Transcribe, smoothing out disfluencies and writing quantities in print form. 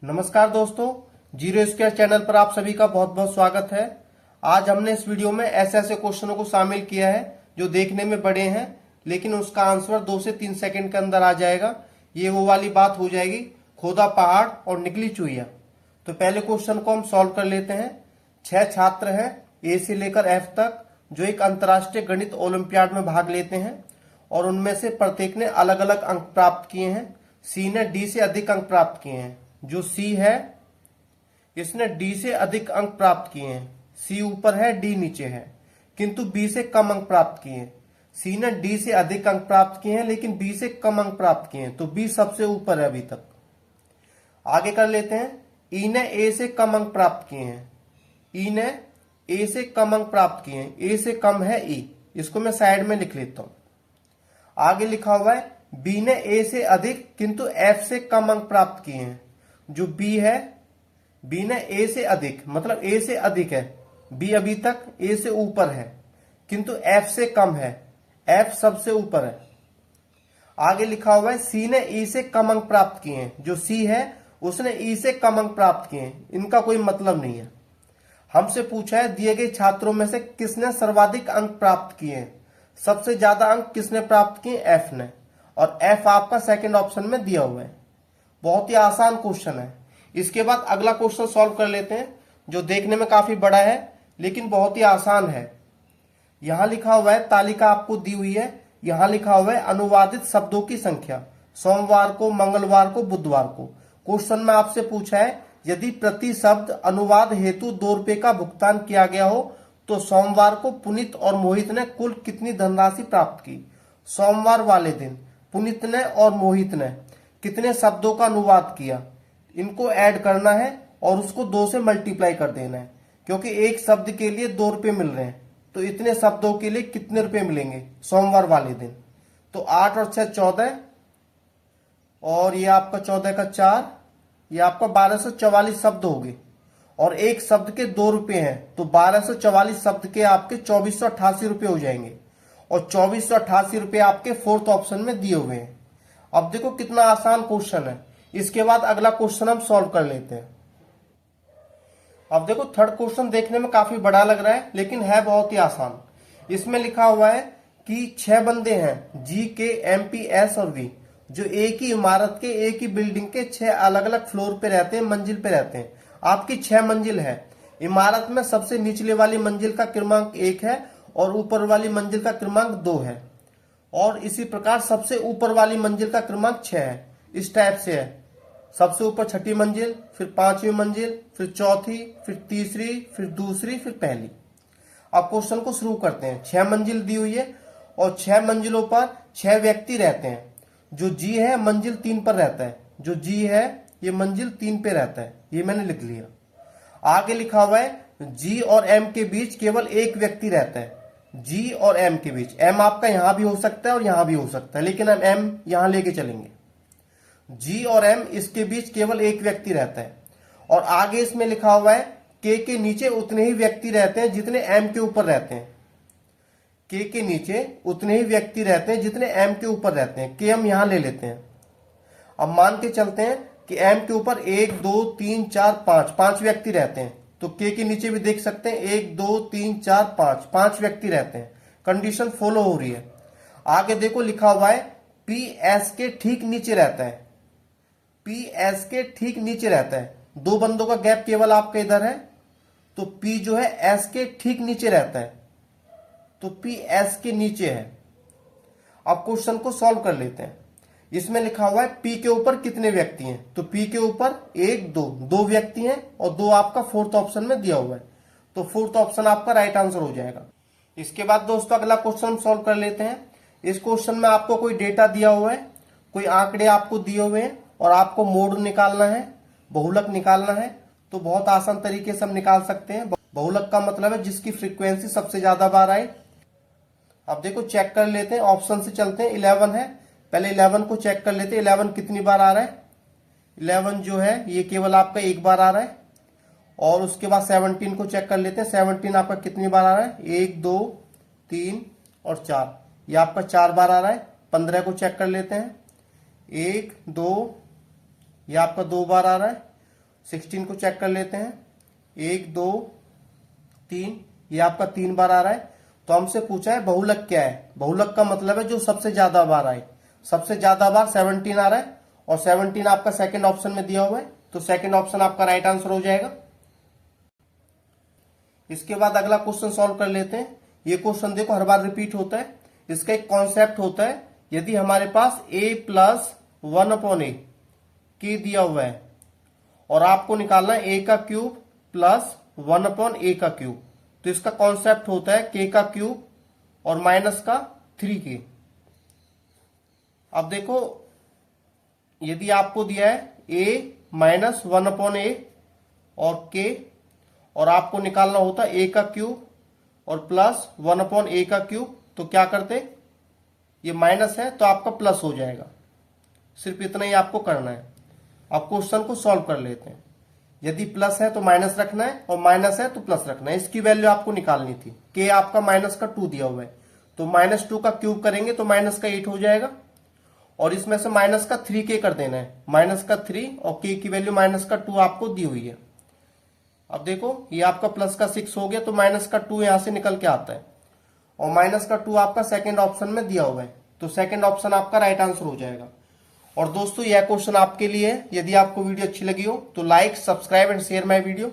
नमस्कार दोस्तों, zero square channel पर आप सभी का बहुत बहुत स्वागत है। आज हमने इस वीडियो में ऐसे ऐसे क्वेश्चनों को शामिल किया है जो देखने में बड़े हैं लेकिन उसका आंसर 2 से 3 सेकंड के अंदर आ जाएगा। ये वो वाली बात हो जाएगी, खोदा पहाड़ और निकली चुईया। तो पहले क्वेश्चन को हम सॉल्व कर लेते हैं। 6 छात्र हैं ए से लेकर एफ तक जो एक अंतर्राष्ट्रीय गणित ओलंपियाड में भाग लेते हैं और उनमें से प्रत्येक ने अलग अलग अंक प्राप्त किए हैं। सी ने डी से अधिक अंक प्राप्त किए हैं। जो सी है इसने डी से अधिक अंक प्राप्त किए हैं। सी ऊपर है, डी नीचे है, किंतु बी से कम अंक प्राप्त किए हैं। सी ने डी से अधिक अंक प्राप्त किए हैं लेकिन बी से कम अंक प्राप्त किए हैं, तो बी सबसे ऊपर है अभी तक। आगे कर लेते हैं। ई ने ए से कम अंक प्राप्त किए हैं। ई ने ए से कम अंक प्राप्त किए हैं। ए से कम है ई, इसको मैं साइड में लिख लेता हूं। आगे लिखा हुआ है बी ने ए से अधिक किंतु एफ से कम अंक प्राप्त किए हैं। जो बी है, बी ने ए से अधिक मतलब ए से अधिक है, बी अभी तक ए से ऊपर है किंतु एफ से कम है, एफ सबसे ऊपर है। आगे लिखा हुआ है सी ने ई से कम अंक प्राप्त किए हैं। जो सी है उसने ई से कम अंक प्राप्त किए हैं, इनका कोई मतलब नहीं है। हमसे पूछा है दिए गए छात्रों में से किसने सर्वाधिक अंक प्राप्त किए हैं। सबसे ज्यादा अंक किसने प्राप्त किए? एफ ने, और एफ आपका सेकंड ऑप्शन में दिया हुआ है। बहुत ही आसान क्वेश्चन है। इसके बाद अगला क्वेश्चन सॉल्व कर लेते हैं जो देखने में काफी बड़ा है लेकिन बहुत ही आसान है। यहां लिखा हुआ है, तालिका आपको दी हुई है, यहां लिखा हुआ है अनुवादित शब्दों की संख्या सोमवार को, मंगलवार को, बुधवार को। क्वेश्चन में आपसे पूछा है यदि प्रति शब्द अनुवाद हेतु 2 रुपए का भुगतान किया गया हो तो सोमवार को पुनीत और मोहित ने कुल कितनी धनराशि प्राप्त की। सोमवार वाले दिन पुनीत ने और मोहित ने कितने शब्दों का अनुवाद किया, इनको ऐड करना है और उसको 2 से मल्टीप्लाई कर देना है, क्योंकि एक शब्द के लिए 2 रुपए मिल रहे हैं तो इतने शब्दों के लिए कितने रुपए मिलेंगे सोमवार वाले दिन। तो 8 और 6 14, और ये आपका 14 का 4, ये आपका 1244 शब्द हो गए और एक शब्द के 2 रुपए हैं तो 1244 शब्द के आपके 2488 रुपए हो जाएंगे और 2488 रुपए आपके फोर्थ ऑप्शन में दिए हुए हैं। अब देखो कितना आसान क्वेश्चन है। इसके बाद अगला क्वेश्चन हम सॉल्व कर लेते हैं। अब देखो थर्ड क्वेश्चन देखने में काफी बड़ा लग रहा है लेकिन है बहुत ही आसान। इसमें लिखा हुआ है कि 6 बंदे हैं जी, के, एम, पी, एस और वी जो एक ही इमारत के, एक ही बिल्डिंग के 6 अलग अलग फ्लोर पे रहते हैं, मंजिल पे रहते हैं। आपकी 6 मंजिल है। इमारत में सबसे निचले वाली मंजिल का क्रमांक 1 है और ऊपर वाली मंजिल का क्रमांक 2 है और इसी प्रकार सबसे ऊपर वाली मंजिल का क्रमांक 6 है। इस टाइप से है, सबसे ऊपर छठी मंजिल, फिर 5वीं मंजिल, फिर चौथी, फिर तीसरी, फिर दूसरी, फिर पहली। अब क्वेश्चन को शुरू करते हैं। 6 मंजिल दी हुई है और 6 मंजिलों पर 6 व्यक्ति रहते हैं। जो जी है मंजिल 3 पर रहता है। जो जी है ये मंजिल 3 पे रहता है, ये मैंने लिख लिया। आगे लिखा हुआ है जी और एम के बीच केवल एक व्यक्ति रहता है। जी और एम के बीच, एम आपका यहां भी हो सकता है और यहां भी हो सकता है लेकिन हम एम यहां लेके चलेंगे। जी और एम इसके बीच केवल एक व्यक्ति रहता है और आगे इसमें लिखा हुआ है के नीचे उतने ही व्यक्ति रहते हैं जितने एम के ऊपर रहते हैं। के नीचे उतने ही व्यक्ति रहते हैं जितने एम के ऊपर रहते हैं। के हम यहां ले लेते हैं। अब मान के चलते हैं कि एम के ऊपर 1 2 3 4 5 व्यक्ति रहते हैं, तो के नीचे भी देख सकते हैं 1 2 3 4 5 व्यक्ति रहते हैं। कंडीशन फॉलो हो रही है। आगे देखो लिखा हुआ है पी एस के ठीक नीचे रहता है। पी एस के ठीक नीचे रहता है। 2 बंदों का गैप केवल आपका इधर है तो पी जो है एस के ठीक नीचे रहता है, तो पी एस के नीचे है। अब क्वेश्चन को सॉल्व कर लेते हैं। इसमें लिखा हुआ है पी के ऊपर कितने व्यक्ति हैं, तो पी के ऊपर 1 2 व्यक्ति हैं और 2 आपका फोर्थ ऑप्शन में दिया हुआ है, तो फोर्थ ऑप्शन आपका राइट आंसर हो जाएगा। इसके बाद दोस्तों अगला क्वेश्चन सॉल्व कर लेते हैं। इस क्वेश्चन में आपको कोई डेटा दिया हुआ है, कोई आंकड़े आपको दिए हुए हैं और आपको मोड निकालना है, बहुलक निकालना है। तो बहुत आसान तरीके से हम निकाल सकते हैं। बहुलक का मतलब है जिसकी फ्रीक्वेंसी सबसे ज्यादा बार आए। अब देखो चेक कर लेते हैं, ऑप्शन से चलते हैं। 11 है, पहले 11 को चेक कर लेते हैं 11 कितनी बार आ रहा है। 11 जो है ये केवल आपका 1 बार आ रहा है। और उसके बाद 17 को चेक कर लेते हैं। 17 आपका कितनी बार आ रहा है, 1 2 3 और 4, ये आपका 4 बार आ रहा है। 15 को चेक कर लेते हैं, 1 2, ये आपका 2 बार आ रहा है। 16 को चेक कर लेते हैं। 1 2 3, ये आपका 3 बार आ रहा है। तो हमसे पूछा है बहुलक क्या है। बहुलक का मतलब है जो सबसे ज्यादा बार आए। सबसे ज्यादा बार 17 आ रहा है और 17 आपका सेकंड ऑप्शन में दिया हुआ है, तो सेकंड ऑप्शन आपका राइट आंसर हो जाएगा। इसके बाद अगला क्वेश्चन सॉल्व कर लेते हैं। ये क्वेश्चन देखो हर बार रिपीट होता है। इसका एक कॉन्सेप्ट होता है, यदि हमारे पास a प्लस 1/a के दिया हुआ है और आपको निकालना है a का क्यूब प्लस 1/a का क्यूब, तो इसका कॉन्सेप्ट होता है k का क्यूब और माइनस का 3k। अब देखो यदि आपको दिया है a माइनस 1/a और k, और आपको निकालना होता है a का क्यूब और प्लस 1/a का क्यूब, तो क्या करते, ये माइनस है तो आपका प्लस हो जाएगा। सिर्फ इतना ही आपको करना है। अब क्वेश्चन को सॉल्व कर लेते हैं। यदि प्लस है तो माइनस रखना है और माइनस है तो प्लस रखना है। इसकी वैल्यू आपको निकालनी थी। k आपका माइनस का 2 दिया हुआ है, तो -2 का क्यूब करेंगे तो माइनस का 8 हो जाएगा, और इसमें से माइनस का 3k कर देना है। माइनस का 3 और k की वैल्यू माइनस का 2 आपको दी हुई है। अब देखो ये आपका प्लस का 6 हो गया, तो माइनस का 2 यहां से निकल के आता है, और माइनस का 2 आपका सेकंड ऑप्शन में दिया हुआ है, तो सेकंड ऑप्शन आपका राइट आंसर हो जाएगा। और दोस्तों यह क्वेश्चन आपके लिए है। यदि आपको वीडियो अच्छी लगी हो तो like, subscribe and share my video.